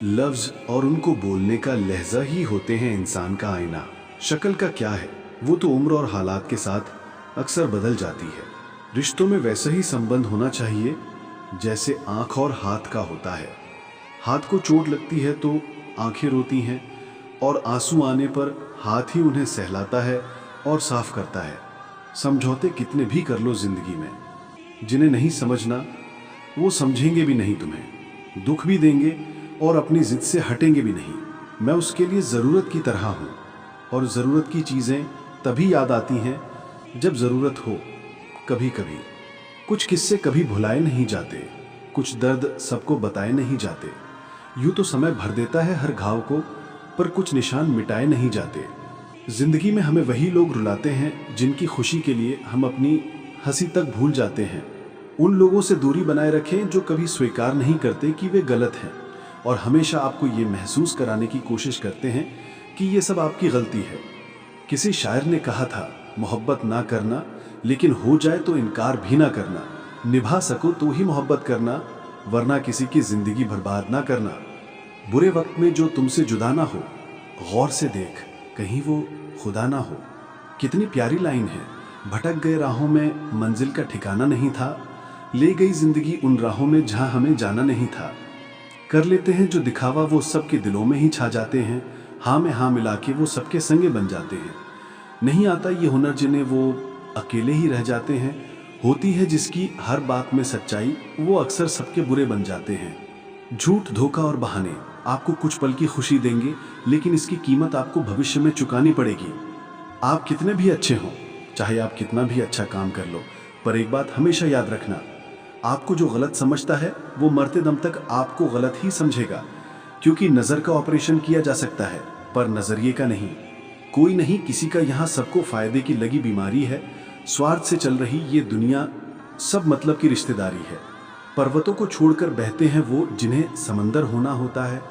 लफ्ज और उनको बोलने का लहजा ही होते हैं इंसान का आईना। शक्ल का क्या है, वो तो उम्र और हालात के साथ अक्सर बदल जाती है। रिश्तों में वैसा ही संबंध होना चाहिए जैसे आंख और हाथ का होता है। हाथ को चोट लगती है तो आंखें रोती हैं और आंसू आने पर हाथ ही उन्हें सहलाता है और साफ करता है। समझौते कितने भी कर लो जिंदगी में, जिन्हें नहीं समझना वो समझेंगे भी नहीं तुम्हें, दुख भी देंगे और अपनी जिद से हटेंगे भी नहीं। मैं उसके लिए ज़रूरत की तरह हूँ और ज़रूरत की चीज़ें तभी याद आती हैं जब ज़रूरत हो। कभी कभी कुछ किस्से कभी भुलाए नहीं जाते, कुछ दर्द सबको बताए नहीं जाते। यूँ तो समय भर देता है हर घाव को, पर कुछ निशान मिटाए नहीं जाते। जिंदगी में हमें वही लोग रुलाते हैं जिनकी खुशी के लिए हम अपनी हंसी तक भूल जाते हैं। उन लोगों से दूरी बनाए रखें जो कभी स्वीकार नहीं करते कि वे गलत हैं और हमेशा आपको ये महसूस कराने की कोशिश करते हैं कि ये सब आपकी गलती है। किसी शायर ने कहा था, मोहब्बत ना करना, लेकिन हो जाए तो इनकार भी ना करना। निभा सको तो ही मोहब्बत करना, वरना किसी की जिंदगी बर्बाद ना करना। बुरे वक्त में जो तुमसे जुदा ना हो, गौर से देख कहीं वो खुदा ना हो। कितनी प्यारी लाइन है। भटक गए राहों में मंजिल का ठिकाना नहीं था, ले गई जिंदगी उन राहों में जहां हमें जाना नहीं था। कर लेते हैं जो दिखावा वो सबके दिलों में ही छा जाते हैं, हाँ में हाँ मिला के वो सबके संगे बन जाते हैं। नहीं आता ये हुनर जिन्हें वो अकेले ही रह जाते हैं। होती है जिसकी हर बात में सच्चाई, वो अक्सर सबके बुरे बन जाते हैं। झूठ, धोखा और बहाने आपको कुछ पल की खुशी देंगे, लेकिन इसकी कीमत आपको भविष्य में चुकानी पड़ेगी। आप कितने भी अच्छे हों, चाहे आप कितना भी अच्छा काम कर लो, पर एक बात हमेशा याद रखना, आपको जो गलत समझता है वो मरते दम तक आपको गलत ही समझेगा। क्योंकि नज़र का ऑपरेशन किया जा सकता है पर नज़रिए का नहीं। कोई नहीं किसी का, यहाँ सबको फायदे की लगी बीमारी है। स्वार्थ से चल रही ये दुनिया, सब मतलब की रिश्तेदारी है। पर्वतों को छोड़कर बहते हैं वो जिन्हें समंदर होना होता है।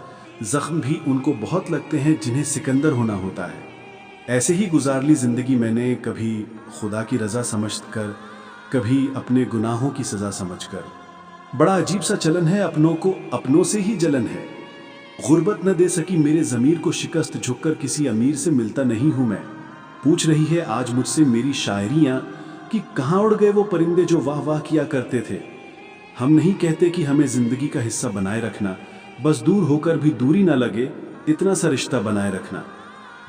जख्म भी उनको बहुत लगते हैं जिन्हें सिकंदर होना होता है। ऐसे ही गुजार ली जिंदगी मैंने, कभी खुदा की रज़ा समझकर, कभी अपने गुनाहों की सज़ा समझकर। बड़ा अजीब सा चलन है, अपनों को अपनों से ही जलन है। गुर्बत न दे सकी मेरे ज़मीर को शिकस्त, झुककर किसी अमीर से मिलता नहीं हूँ मैं। पूछ रही है आज मुझसे मेरी शायरियाँ कि कहाँ उड़ गए वो परिंदे जो वाह वाह किया करते थे। हम नहीं कहते कि हमें ज़िंदगी का हिस्सा बनाए रखना, बस दूर होकर भी दूरी ना लगे, इतना सा रिश्ता बनाए रखना।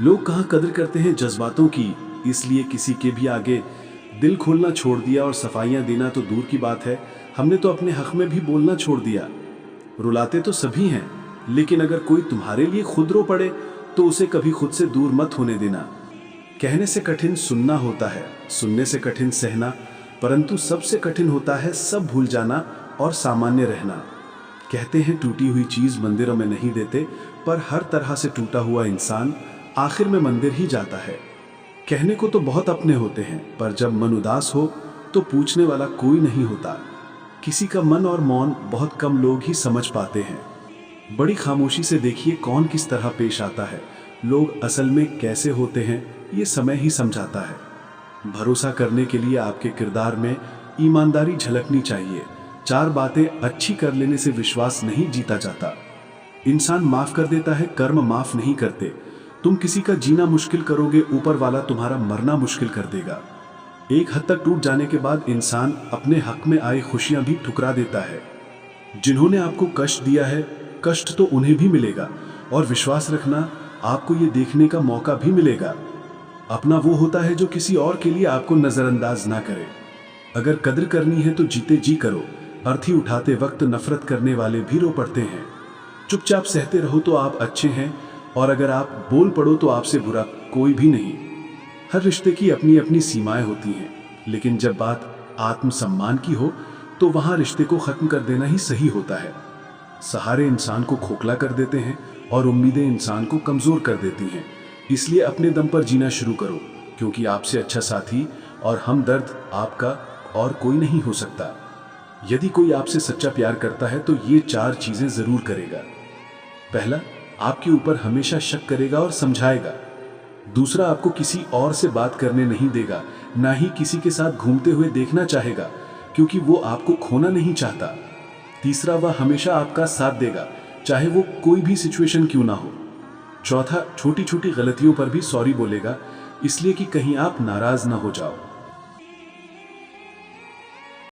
लोग कहाँ कदर करते हैं जज्बातों की, इसलिए किसी के भी आगे दिल खोलना छोड़ दिया और सफाइयाँ देना तो दूर की बात है, हमने तो अपने हक में भी बोलना छोड़ दिया। रुलाते तो सभी हैं, लेकिन अगर कोई तुम्हारे लिए खुद रो पड़े तो उसे कभी खुद से दूर मत होने देना। कहने से कठिन सुनना होता है, सुनने से कठिन सहना, परंतु सबसे कठिन होता है सब भूल जाना और सामान्य रहना। कहते हैं टूटी हुई चीज़ मंदिरों में नहीं देते, पर हर तरह से टूटा हुआ इंसान आखिर में मंदिर ही जाता है। कहने को तो बहुत अपने होते हैं, पर जब मन उदास हो तो पूछने वाला कोई नहीं होता। किसी का मन और मौन बहुत कम लोग ही समझ पाते हैं। बड़ी खामोशी से देखिए कौन किस तरह पेश आता है। लोग असल में कैसे होते हैं ये समय ही समझाता है। भरोसा करने के लिए आपके किरदार में ईमानदारी झलकनी चाहिए। चार बातें अच्छी कर लेने से विश्वास नहीं जीता जाता। इंसान माफ कर देता है, कर्म माफ नहीं करते। तुम किसी का जीना मुश्किल करोगे, ऊपर वाला तुम्हारा मरना मुश्किल कर देगा। एक हद तक टूट जाने के बाद इंसान अपने हक में आई खुशियां भी ठुकरा देता है। जिन्होंने आपको कष्ट दिया है, कष्ट तो उन्हें भी मिलेगा, और विश्वास रखना आपको ये देखने का मौका भी मिलेगा। अपना वो होता है जो किसी और के लिए आपको नजरअंदाज ना करे। अगर कदर करनी है तो जीते जी करो। अर्थी उठाते वक्त नफरत करने वाले भी रो पड़ते हैं। चुपचाप सहते रहो तो आप अच्छे हैं, और अगर आप बोल पड़ो तो आपसे बुरा कोई भी नहीं। हर रिश्ते की अपनी अपनी सीमाएं होती हैं, लेकिन जब बात आत्मसम्मान की हो तो वहां रिश्ते को खत्म कर देना ही सही होता है। सहारे इंसान को खोखला कर देते हैं और उम्मीदें इंसान को कमजोर कर देती हैं। इसलिए अपने दम पर जीना शुरू करो, क्योंकि आपसे अच्छा साथी और हमदर्द आपका और कोई नहीं हो सकता। यदि कोई आपसे सच्चा प्यार करता है तो ये चार चीजें जरूर करेगा। पहला, आपके ऊपर हमेशा शक करेगा और समझाएगा। दूसरा, आपको किसी और से बात करने नहीं देगा, ना ही किसी के साथ घूमते हुए देखना चाहेगा, क्योंकि वो आपको खोना नहीं चाहता। तीसरा, वह हमेशा आपका साथ देगा, चाहे वो कोई भी सिचुएशन क्यों ना हो। चौथा, छोटी छोटी गलतियों पर भी सॉरी बोलेगा, इसलिए कि कहीं आप नाराज ना हो जाओ।